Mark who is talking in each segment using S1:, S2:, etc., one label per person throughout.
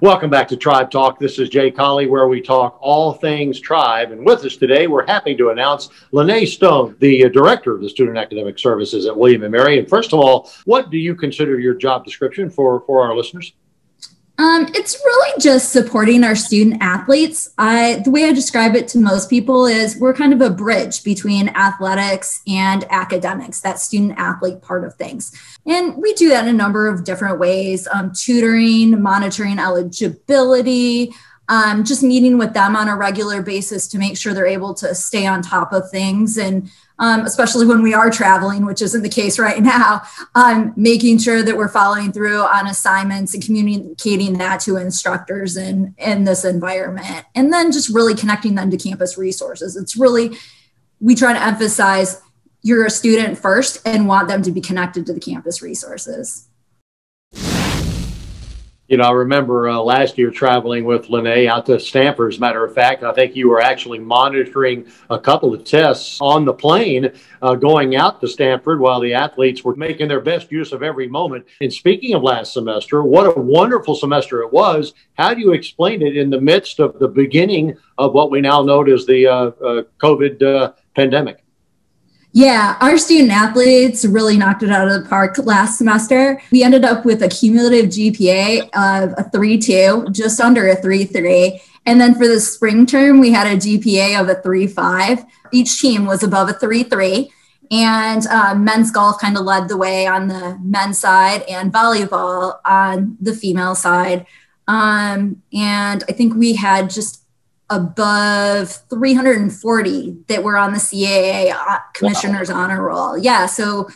S1: Welcome back to Tribe Talk. This is Jay Colley, where we talk all things Tribe. And with us today, we're happy to announce Lene Stone, the Director of the Student Academic Services at William & Mary. And first of all, what do you consider your job description for our listeners?
S2: It's really just supporting our student athletes. The way I describe it to most people is we're kind of a bridge between athletics and academics, that student athlete part of things. And we do that in a number of different ways, tutoring, monitoring eligibility, just meeting with them on a regular basis to make sure they're able to stay on top of things. And especially when we are traveling, which isn't the case right now, making sure that we're following through on assignments and communicating that to instructors in this environment. And then just really connecting them to campus resources. It's really, we try to emphasize you're a student first and want them to be connected to the campus resources.
S1: You know, I remember last year traveling with Lene out to Stanford, as a matter of fact. I think you were actually monitoring a couple of tests on the plane going out to Stanford while the athletes were making their best use of every moment. And speaking of last semester, what a wonderful semester it was. How do you explain it in the midst of the beginning of what we now know as the COVID pandemic?
S2: Yeah, our student athletes really knocked it out of the park last semester. We ended up with a cumulative GPA of a 3.2, just under a 3.3. And then for the spring term, we had a GPA of a 3.5. Each team was above a 3.3. And men's golf kind of led the way on the men's side and volleyball on the female side. And I think we had just above 340 that were on the CAA commissioner's honor roll. Yeah, so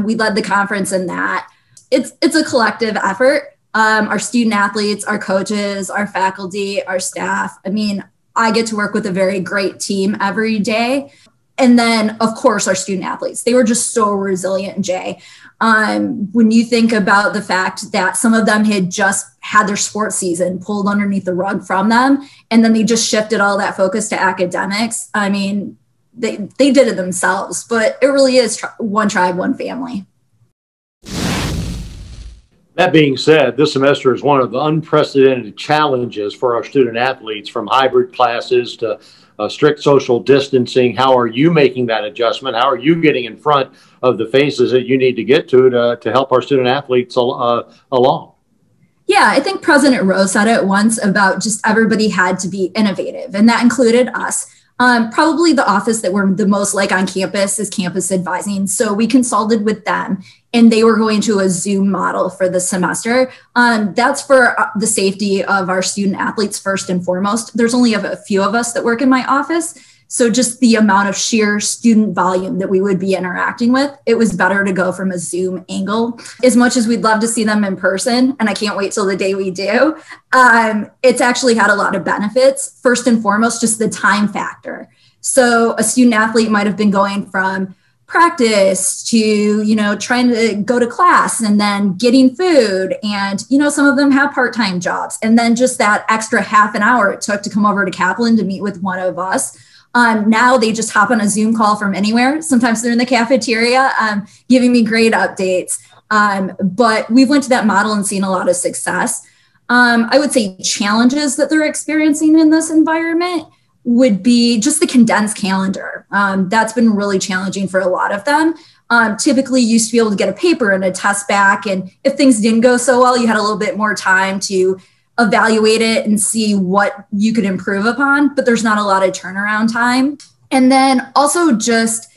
S2: we led the conference in that. It's a collective effort. Our student athletes, our coaches, our faculty, our staff. I mean, I get to work with a very great team every day. And then, of course, our student athletes. They were just so resilient, Jay. When you think about the fact that some of them had just had their sports season pulled underneath the rug from them, and then they just shifted all that focus to academics. I mean, they did it themselves, but it really is one tribe, one family.
S1: That being said, this semester is one of the unprecedented challenges for our student athletes, from hybrid classes to strict social distancing. How are you making that adjustment? How are you getting in front of the phases that you need to get to help our student athletes along?
S2: Yeah, I think President Rowe said it once about just everybody had to be innovative, and that included us. Probably the office that we're the most like on campus is campus advising. So we consulted with them, and they were going to a Zoom model for the semester. That's for the safety of our student athletes first and foremost. There's only a few of us that work in my office. So just the amount of sheer student volume that we would be interacting with, it was better to go from a Zoom angle. As much as we'd love to see them in person, and I can't wait till the day we do, it's actually had a lot of benefits. First and foremost, just the time factor. So a student athlete might have been going from practice to, you know, trying to go to class and then getting food. And, you know, some of them have part-time jobs. And then just that extra half an hour it took to come over to Kaplan to meet with one of us. Now they just hop on a Zoom call from anywhere. Sometimes they're in the cafeteria giving me great updates. But we've went to that model and seen a lot of success. I would say challenges that they're experiencing in this environment would be just the condensed calendar. That's been really challenging for a lot of them. Typically you used to be able to get a paper and a test back. And if things didn't go so well, you had a little bit more time to evaluate it and see what you could improve upon, but there's not a lot of turnaround time. And then also just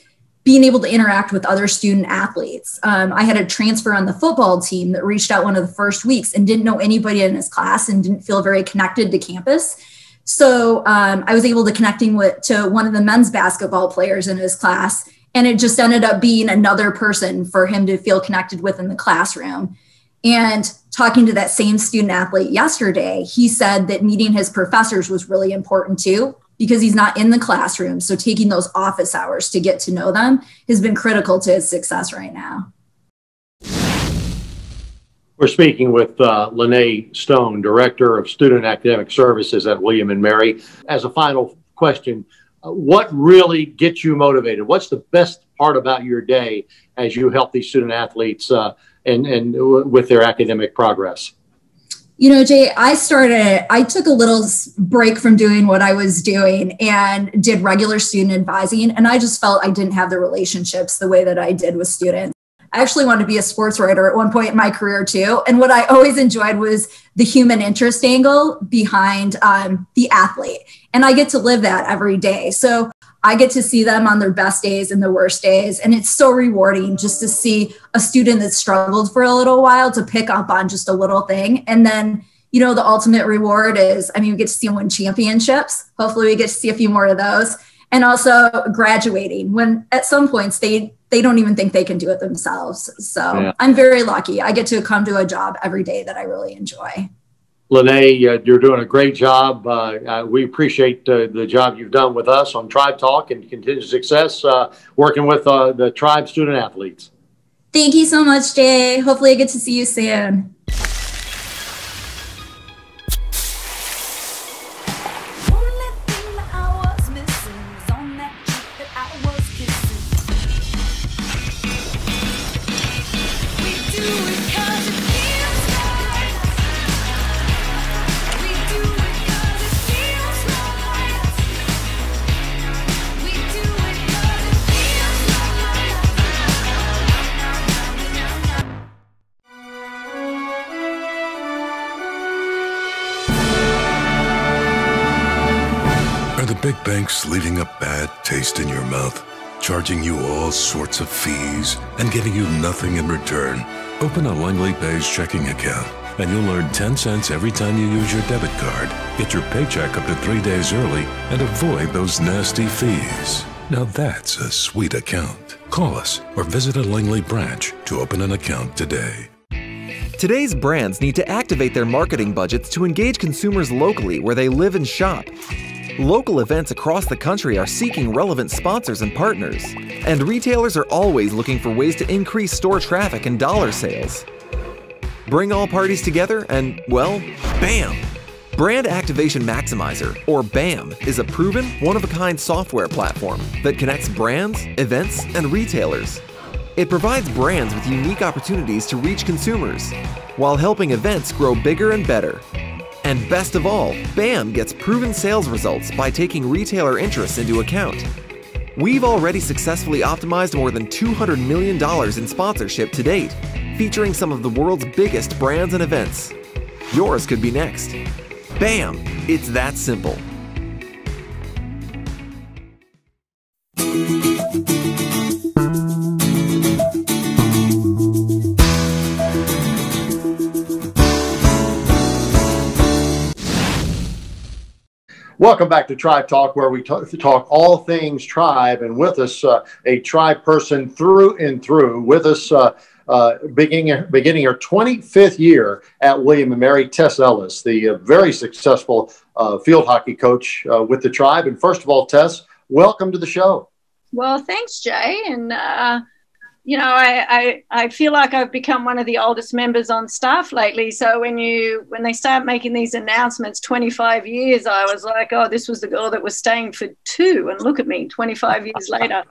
S2: being able to interact with other student athletes. I had a transfer on the football team that reached out one of the first weeks and didn't know anybody in his class and didn't feel very connected to campus. So I was able to connecting to one of the men's basketball players in his class, and it just ended up being another person for him to feel connected with in the classroom. And talking to that same student athlete yesterday, he said that meeting his professors was really important too, because he's not in the classroom. So taking those office hours to get to know them has been critical to his success right now.
S1: We're speaking with Lene Stone, Director of Student Academic Services at William & Mary. As a final question, what really gets you motivated? What's the best part about your day as you help these student athletes and with their academic progress?
S2: You know, Jay, I took a little break from doing what I was doing and did regular student advising. And I just felt I didn't have the relationships the way that I did with students. I actually wanted to be a sports writer at one point in my career too. And what I always enjoyed was the human interest angle behind the athlete. And I get to live that every day. So I get to see them on their best days and the worst days. And it's so rewarding just to see a student that struggled for a little while to pick up on just a little thing. And then, you know, the ultimate reward is, I mean, we get to see them win championships. Hopefully we get to see a few more of those. And also graduating when at some points they don't even think they can do it themselves. So yeah. I'm very lucky. I get to come to a job every day that I really enjoy.
S1: Lene, you're doing a great job. We appreciate the job you've done with us on Tribe Talk and continued success working with the Tribe student athletes.
S2: Thank you so much, Jay. Hopefully I get to see you soon.
S3: Big banks leaving a bad taste in your mouth, charging you all sorts of fees and giving you nothing in return. Open a Langley Pays checking account and you'll earn 10 cents every time you use your debit card. Get your paycheck up to 3 days early and avoid those nasty fees. Now that's a sweet account. Call us or visit a Langley branch to open an account today.
S4: Today's brands need to activate their marketing budgets to engage consumers locally where they live and shop. Local events across the country are seeking relevant sponsors and partners, and retailers are always looking for ways to increase store traffic and dollar sales. Bring all parties together and, well, BAM! Brand Activation Maximizer, or BAM, is a proven, one-of-a-kind software platform that connects brands, events, and retailers. It provides brands with unique opportunities to reach consumers, while helping events grow bigger and better. And best of all, BAM gets proven sales results by taking retailer interests into account. We've already successfully optimized more than $200 million in sponsorship to date, featuring some of the world's biggest brands and events. Yours could be next. BAM! It's that simple.
S1: Welcome back to Tribe Talk, where we talk all things Tribe, and with us a Tribe person through and through. With us, beginning her 25th year at William & Mary, Tess Ellis, the very successful field hockey coach with the Tribe. And first of all, Tess, welcome to the show.
S5: Well, thanks, Jay. And you know, I feel like I've become one of the oldest members on staff lately. So when they start making these announcements, 25 years, I was like, oh, this was the girl that was staying for 2. And look at me, 25 years later.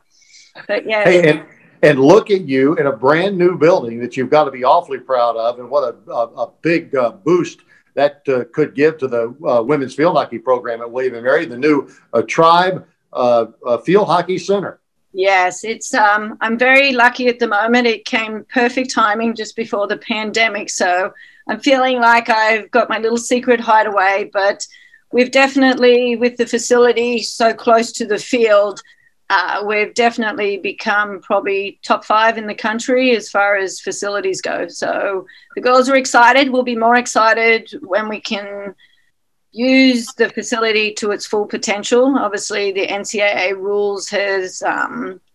S5: But yeah.
S1: Hey, and look at you in a brand new building that you've got to be awfully proud of. And what a big boost that could give to the women's field hockey program at William & Mary, the new Tribe Field Hockey Center.
S5: Yes, it's I'm very lucky at the moment. It came perfect timing just before the pandemic. So I'm feeling like I've got my little secret hideaway, but we've definitely, with the facility so close to the field, we've definitely become probably top 5 in the country as far as facilities go. So the girls are excited. We'll be more excited when we can use the facility to its full potential. Obviously, the NCAA rules has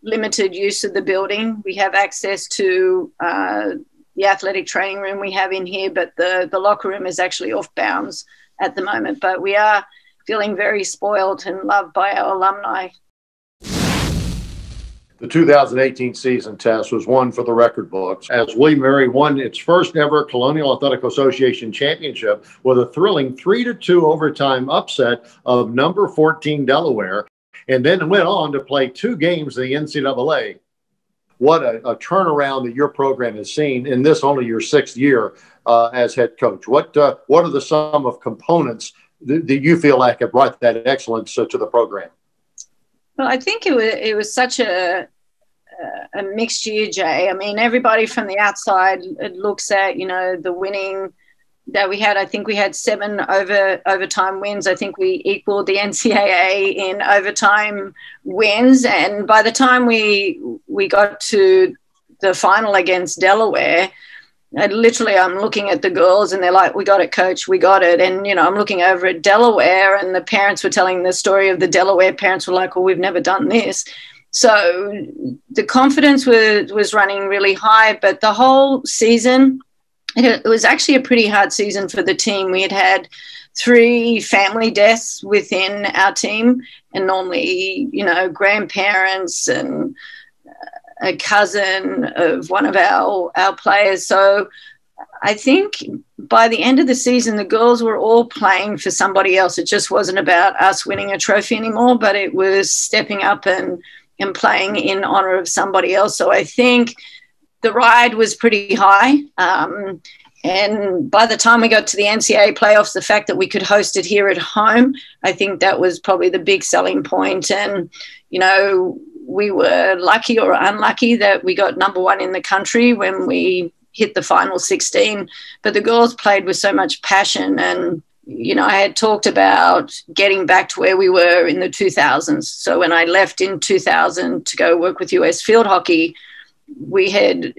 S5: limited use of the building. We have access to the athletic training room we have in here, but the locker room is actually off bounds at the moment. But we are feeling very spoiled and loved by our alumni.
S1: The 2018 season test was one for the record books as William & Mary won its first ever Colonial Athletic Association championship with a thrilling 3-2 overtime upset of number 14 Delaware, and then went on to play 2 games in the NCAA. What a turnaround that your program has seen in this only your 6th year as head coach. What are the sum of components that you feel like have brought that excellence to the program?
S5: Well, I think it was such a mixed year, Jay. I mean, everybody from the outside looks at, the winning that we had. I think we had 7 overtime wins. I think we equaled the NCAA in overtime wins. And by the time we got to the final against Delaware, I'm looking at the girls and they're like, "We got it, coach, we got it." And, I'm looking over at Delaware and the parents were telling the story of the Delaware parents were like, "Well, we've never done this." So the confidence was running really high, but the whole season, it was actually a pretty hard season for the team. We had 3 family deaths within our team, and normally, grandparents and a cousin of one of our players. So I think by the end of the season, the girls were all playing for somebody else. It just wasn't about us winning a trophy anymore, but it was stepping up and playing in honor of somebody else. So I think the ride was pretty high. And by the time we got to the NCAA playoffs, the fact that we could host it here at home, I think that was probably the big selling point. And, we were lucky or unlucky that we got number 1 in the country when we hit the final 16. But the girls played with so much passion. And, I had talked about getting back to where we were in the 2000s. So when I left in 2000 to go work with US Field Hockey, we had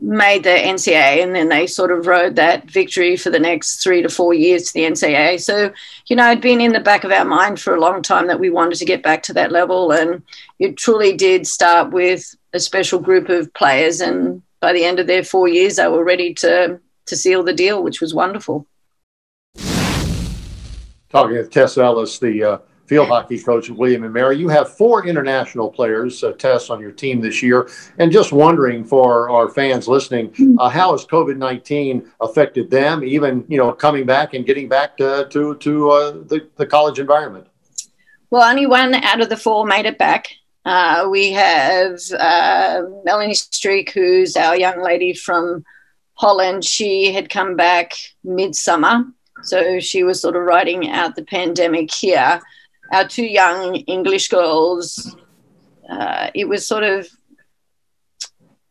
S5: made the NCAA, and then they sort of rode that victory for the next 3 to 4 years to the NCAA. So, it'd been in the back of our mind for a long time that we wanted to get back to that level. And it truly did start with a special group of players. And by the end of their 4 years, they were ready to seal the deal, which was wonderful.
S1: Talking with Tess Ellis, the field hockey coach at William & Mary. You have 4 international players, Tess, on your team this year. And just wondering for our fans listening, how has COVID-19 affected them, even, coming back and getting back to the college environment?
S5: Well, only 1 out of the 4 made it back. We have Melanie Streak, who's our young lady from Holland. She had come back midsummer, so she was sort of riding out the pandemic here. Our 2 young English girls, it was sort of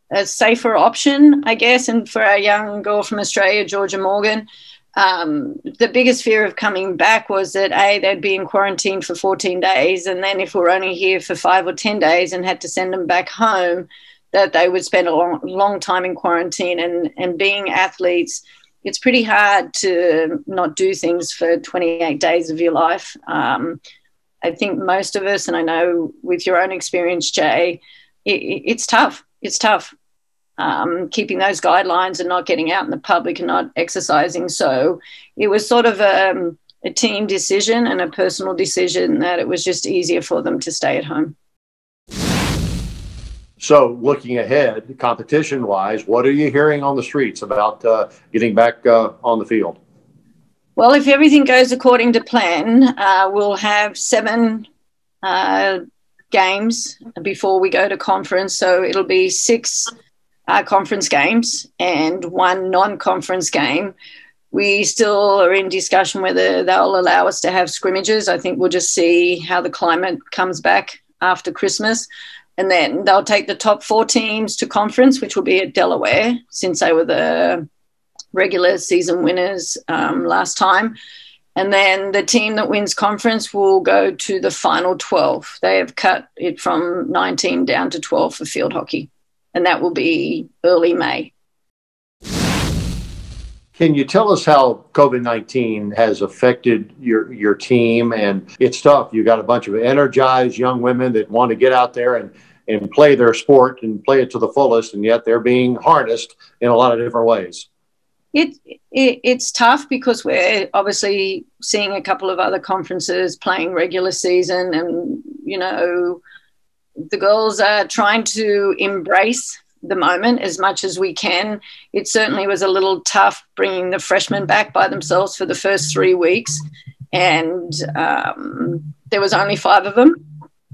S5: a safer option, I guess. And for our young girl from Australia, Georgia Morgan, the biggest fear of coming back was that, they'd be in quarantine for 14 days. And then if we're only here for 5 or 10 days and had to send them back home, that they would spend a long time in quarantine. And being athletes, it's pretty hard to not do things for 28 days of your life. I think most of us, and I know with your own experience, Jay, it's tough. It's tough keeping those guidelines and not getting out in the public and not exercising. So it was sort of a team decision and a personal decision that it was just easier for them to stay at home.
S1: So looking ahead, competition-wise, what are you hearing on the streets about getting back on the field?
S5: Well, if everything goes according to plan, we'll have 7 games before we go to conference. So it'll be 6 conference games and 1 non-conference game. We still are in discussion whether they'll allow us to have scrimmages. I think we'll just see how the climate comes back after Christmas. And then they'll take the top 4 teams to conference, which will be at Delaware, since they were the regular season winners last time. And then the team that wins conference will go to the final 12. They have cut it from 19 down to 12 for field hockey, and that will be early May.
S1: Can you tell us how COVID-19 has affected your team? And it's tough. You got a bunch of energized young women that want to get out there and play their sport and play it to the fullest, and yet they're being harnessed in a lot of different ways.
S5: It's tough because we're obviously seeing a couple of other conferences playing regular season, and the girls are trying to embrace the moment as much as we can. It certainly was a little tough bringing the freshmen back by themselves for the first 3 weeks, and there was only 5 of them.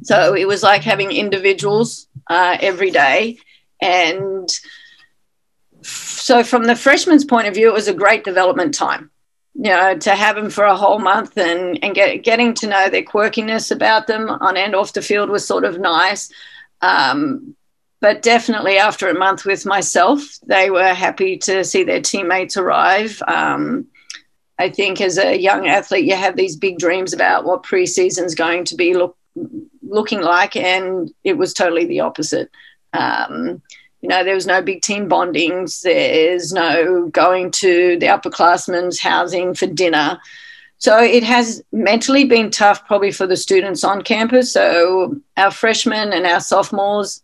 S5: So it was like having individuals every day. And so from the freshmen's point of view, it was a great development time, to have them for a whole month and getting to know their quirkiness about them on and off the field was sort of nice. But definitely after a month with myself, they were happy to see their teammates arrive. I think as a young athlete, you have these big dreams about what preseason's going to be looking like, and it was totally the opposite. There was no big team bondings. There's no going to the upperclassmen's housing for dinner. So it has mentally been tough probably for the students on campus. So our freshmen and our sophomores,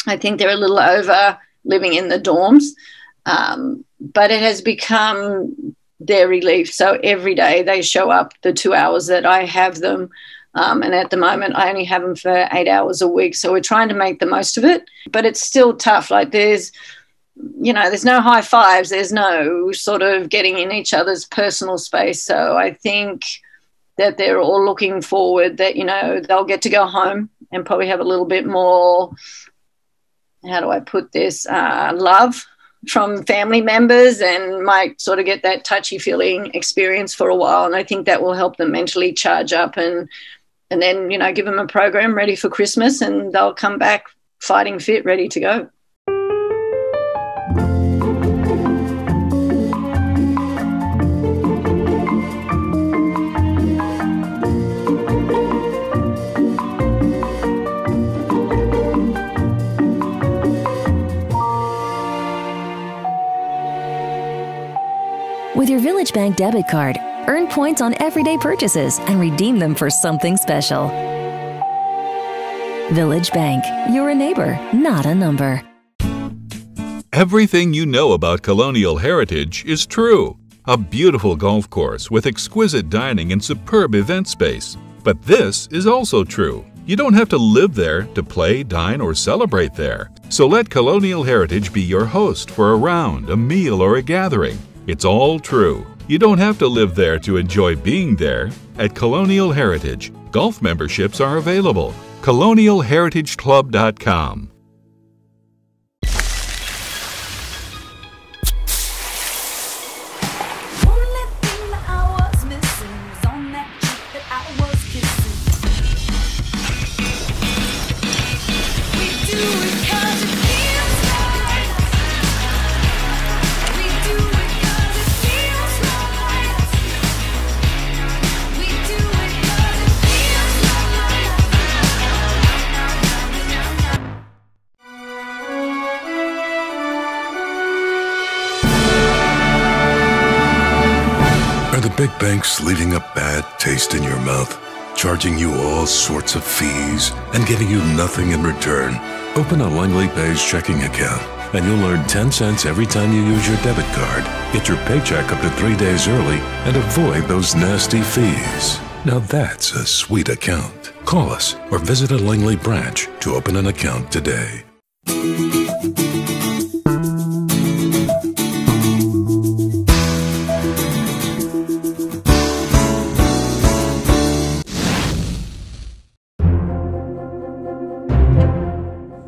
S5: I think they're a little over living in the dorms, but it has become their relief. So every day they show up the 2 hours that I have them. And at the moment, I only have them for 8 hours a week. So we're trying to make the most of it, but it's still tough. Like there's no high fives. There's no sort of getting in each other's personal space. So I think that they're all looking forward that, they'll get to go home and probably have a little bit more, how do I put this, love from family members, and might sort of get that touchy-feeling experience for a while. And I think that will help them mentally charge up and then, give them a program ready for Christmas, and they'll come back fighting fit, ready to go.
S6: With your Village Bank debit card, earn points on everyday purchases and redeem them for something special. Village Bank, you're a neighbor, not a number.
S7: Everything you know about Colonial Heritage is true. A beautiful golf course with exquisite dining and superb event space. But this is also true. You don't have to live there to play, dine, or celebrate there. So let Colonial Heritage be your host for a round, a meal, or a gathering. It's all true. You don't have to live there to enjoy being there. At Colonial Heritage, golf memberships are available. ColonialHeritageClub.com.
S3: Big banks leaving a bad taste in your mouth, charging you all sorts of fees and giving you nothing in return. Open a Langley Pays checking account and you'll earn 10 cents every time you use your debit card. Get your paycheck up to 3 days early and avoid those nasty fees. Now that's a sweet account. Call us or visit a Langley branch to open an account today.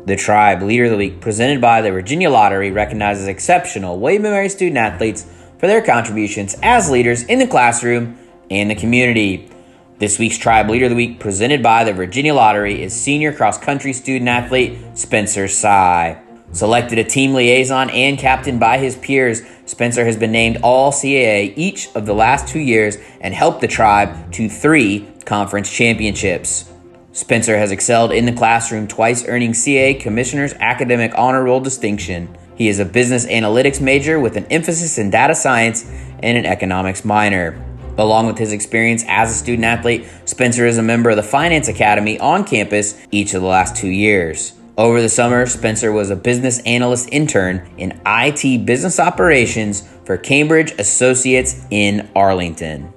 S8: The Tribe Leader of the Week, presented by the Virginia Lottery, recognizes exceptional William & Mary student athletes for their contributions as leaders in the classroom and the community. This week's Tribe Leader of the Week, presented by the Virginia Lottery, is senior cross-country student athlete Spencer Sy. Selected a team liaison and captain by his peers, Spencer has been named All-CAA each of the last 2 years and helped the Tribe to 3 conference championships. Spencer has excelled in the classroom, twice earning CAA Commissioner's Academic Honor Roll distinction. He is a business analytics major with an emphasis in data science and an economics minor. Along with his experience as a student athlete, Spencer is a member of the Finance Academy on campus each of the last 2 years. Over the summer, Spencer was a business analyst intern in IT business operations for Cambridge Associates in Arlington.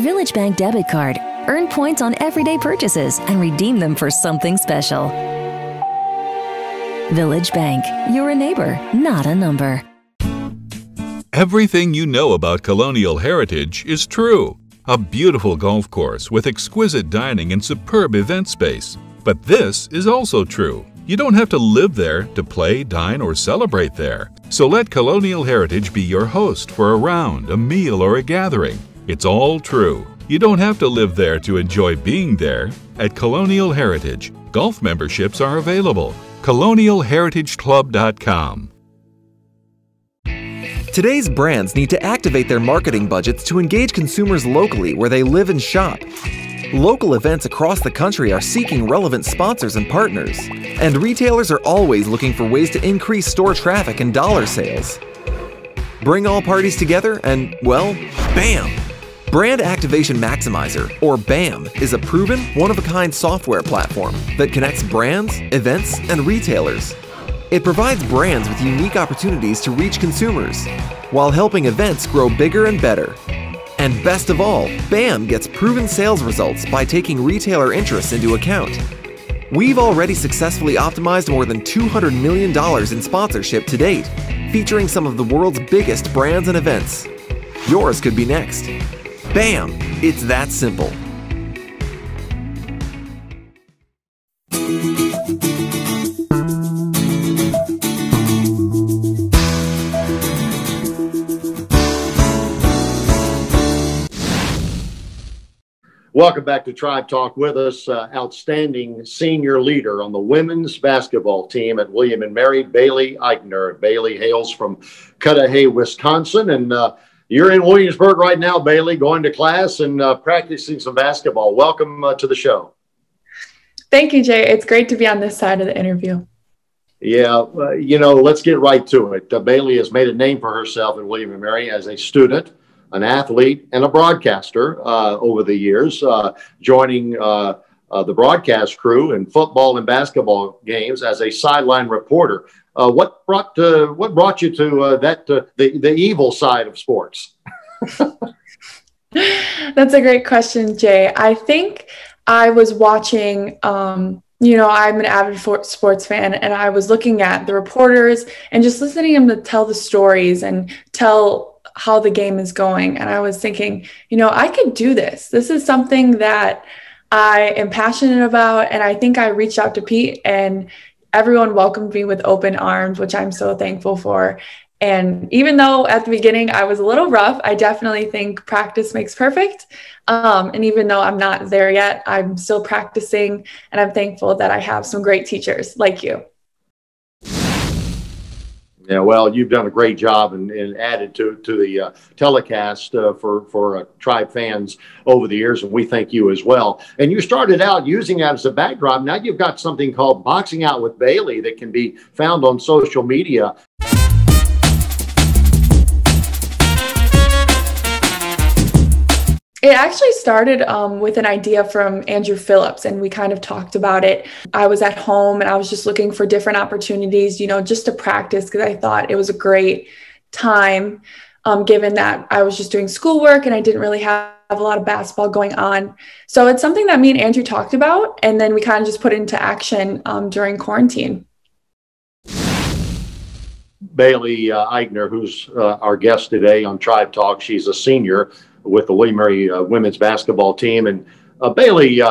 S6: Village Bank debit card, earn points on everyday purchases and redeem them for something special. Village Bank, you're a neighbor, not a number.
S7: Everything you know about Colonial Heritage is true. A beautiful golf course with exquisite dining and superb event space. But this is also true. You don't have to live there to play, dine, or celebrate there. So let Colonial Heritage be your host for a round, a meal, or a gathering. It's all true. You don't have to live there to enjoy being there. At Colonial Heritage, golf memberships are available. ColonialHeritageClub.com.
S4: Today's brands need to activate their marketing budgets to engage consumers locally where they live and shop. Local events across the country are seeking relevant sponsors and partners, and retailers are always looking for ways to increase store traffic and dollar sales. Bring all parties together and, well, bam! Brand Activation Maximizer, or BAM, is a proven, one-of-a-kind software platform that connects brands, events, and retailers. It provides brands with unique opportunities to reach consumers, while helping events grow bigger and better. And best of all, BAM gets proven sales results by taking retailer interests into account. We've already successfully optimized more than $200 million in sponsorship to date, featuring some of the world's biggest brands and events. Yours could be next. BAM! It's that simple.
S1: Welcome back to Tribe Talk. With us, outstanding senior leader on the women's basketball team at William & Mary, Bailey Eichner. Bailey hails from Cudahy, Wisconsin, and you're in Williamsburg right now, Bailey, going to class and practicing some basketball. Welcome to the show.
S9: Thank you, Jay. It's great to be on this side of the interview.
S1: Yeah, let's get right to it. Bailey has made a name for herself at William & Mary as a student, an athlete, and a broadcaster over the years, joining the broadcast crew in football and basketball games as a sideline reporter. What brought you to the evil side of sports?
S9: That's a great question, Jay. I think I was watching. I'm an avid sports fan, and I was looking at the reporters and just listening to them to tell the stories and tell how the game is going. And I was thinking, I could do this. This is something that I am passionate about. And I think I reached out to Pete, and everyone welcomed me with open arms, which I'm so thankful for. And even though at the beginning I was a little rough, I definitely think practice makes perfect. And even though I'm not there yet, I'm still practicing, and I'm thankful that I have some great teachers like you.
S1: Yeah, well, you've done a great job and added to the telecast for Tribe fans over the years, and we thank you as well. And you started out using that as a backdrop. Now you've got something called Boxing Out with Bailey that can be found on social media.
S9: It actually started with an idea from Andrew Phillips, and we kind of talked about it. I was at home and I was just looking for different opportunities, just to practice, because I thought it was a great time, given that I was just doing schoolwork and I didn't really have a lot of basketball going on. So it's something that me and Andrew talked about, and then we kind of just put into action during quarantine.
S1: Bailey Eichner, who's our guest today on Tribe Talk, she's a senior with the William & Mary women's basketball team. And Bailey,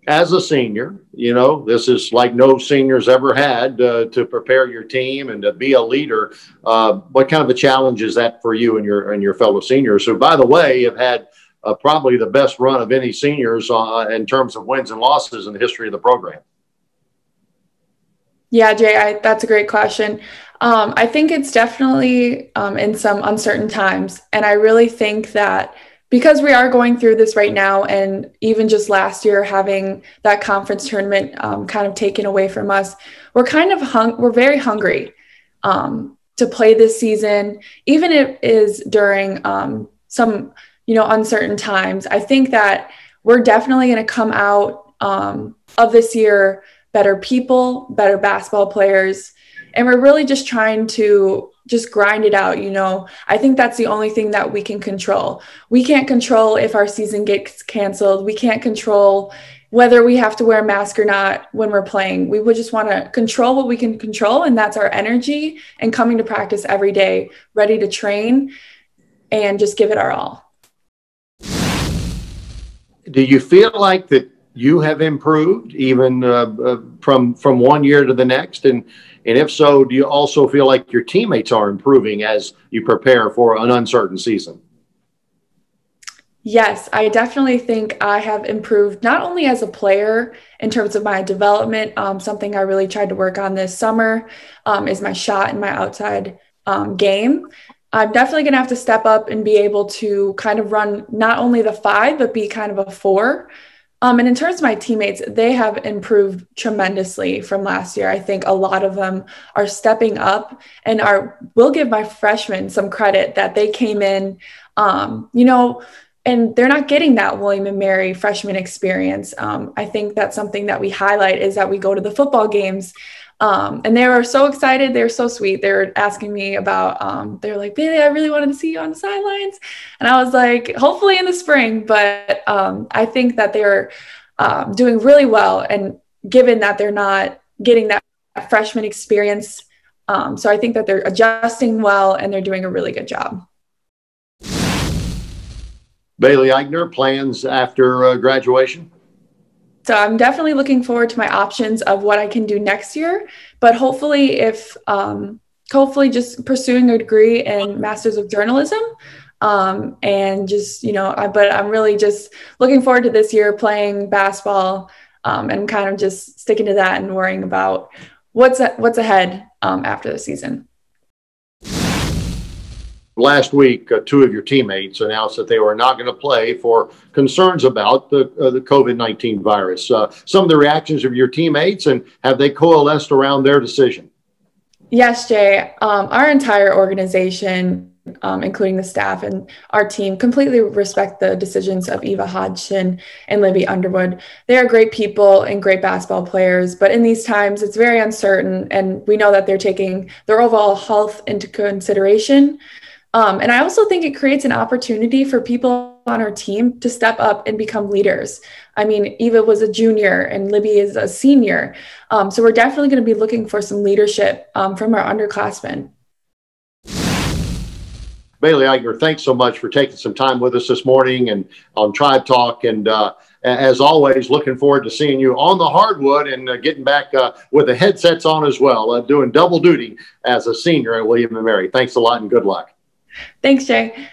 S1: as a senior, this is like no seniors ever had to prepare your team and to be a leader. What kind of a challenge is that for you and your fellow seniors, who, by the way, have had probably the best run of any seniors in terms of wins and losses in the history of the program?
S9: Yeah, Jay, that's a great question. I think it's definitely in some uncertain times. And I really think that because we are going through this right now, and even just last year having that conference tournament kind of taken away from us, we're kind of we're very hungry to play this season, even if it is during some uncertain times. I think that we're definitely going to come out of this year better people, better basketball players, And we're really just trying to just grind it out. You know, I think that's the only thing that we can control. We can't control if our season gets canceled. We can't control whether we have to wear a mask or not when we're playing. We would just want to control what we can control, and that's our energy and coming to practice every day, ready to train and just give it our all.
S1: Do you feel like that you have improved even from one year to the next? And if so, do you also feel like your teammates are improving as you prepare for an uncertain season?
S9: Yes, I definitely think I have improved not only as a player in terms of my development. Something I really tried to work on this summer is my shot and my outside game. I'm definitely going to have to step up and be able to kind of run not only the 5, but be kind of a 4. And in terms of my teammates, they have improved tremendously from last year. I think a lot of them are stepping up and will give my freshmen some credit that they came in, you know, and they're not getting that William & Mary freshman experience. I think that's something that we highlight is that we go to the football games. And they were so excited. They were so sweet. They were asking me about, they're like, Bailey, I really wanted to see you on the sidelines. And I was like, hopefully in the spring. But I think that they're doing really well. And given that they're not getting that freshman experience, so I think that they're adjusting well and they're doing a really good job.
S1: Bailey Eichner, plans after graduation?
S9: So I'm definitely looking forward to my options of what I can do next year, but hopefully hopefully just pursuing a degree in Masters of Journalism. And just, you know, but I'm really just looking forward to this year playing basketball and kind of just sticking to that and worrying about what's ahead after the season.
S1: Last week, 2 of your teammates announced that they were not going to play for concerns about the COVID-19 virus. Some of the reactions of your teammates, and have they coalesced around their decision?
S9: Yes, Jay. Our entire organization, including the staff and our team, completely respect the decisions of Eva Hodgson and Libby Underwood. They are great people and great basketball players, but in these times, it's very uncertain, and we know that they're taking their overall health into consideration. And I also think it creates an opportunity for people on our team to step up and become leaders. I mean, Eva was a junior and Libby is a senior. So we're definitely going to be looking for some leadership from our underclassmen.
S1: Bailey Eichner, thanks so much for taking some time with us this morning and on Tribe Talk. And as always, looking forward to seeing you on the hardwood and getting back with the headsets on as well, doing double duty as a senior at William & Mary. Thanks a lot and good luck.
S9: Thanks, Jay.